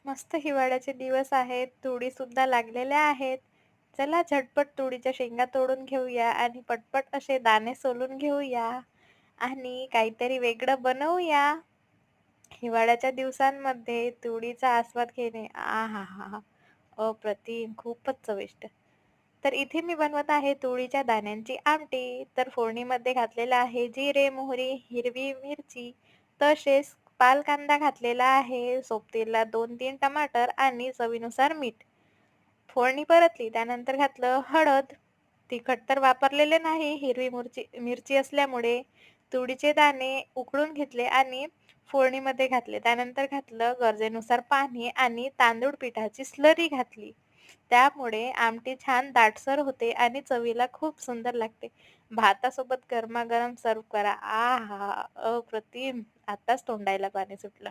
मस्त हिवाळ्याचे दिवस आहेत. तुरी सुद्धा लागलेल्या आहेत. चला झटपट तुरीच्या शेंगा तोडून घेऊया आणि पटपट असे दाणे सोलून घेऊया आणि काहीतरी वेगळं बनवूया. हिवाळ्याच्या दिवसांमध्ये तुरीचा आस्वाद घेणे आहाहा! अप्रतिम! खूपच चविष्ट. तर इथे मी बनवत आहे तुरीच्या दाण्यांची आमटी. तर फोडणीमध्ये घातलेलं आहे जिरे, मोहरी, हिरवी मिरची, तसेच पाल कांदा घातलेला आहे. सोबतीला 2-3 टमाटर आणि चवीनुसार मीठ. फोडणी परतली. त्यानंतर घातलं हळद. तिखट तर वापरलेले नाही, हिरवी मिरची मिरची असल्यामुळे. तुरीचे दाणे उकळून घेतले आणि फोडणीमध्ये घातले. त्यानंतर घातलं गरजेनुसार पाणी आणि तांदूळ पिठाची स्लरी घातली. त्यामुळे आमटी छान दाटसर होते आणि चवीला खूप सुंदर लागते. भातासोबत गरमागरम सर्व्ह करा. आहा! अप्रतिम! आताच तोंडाला पाणी सुटलं.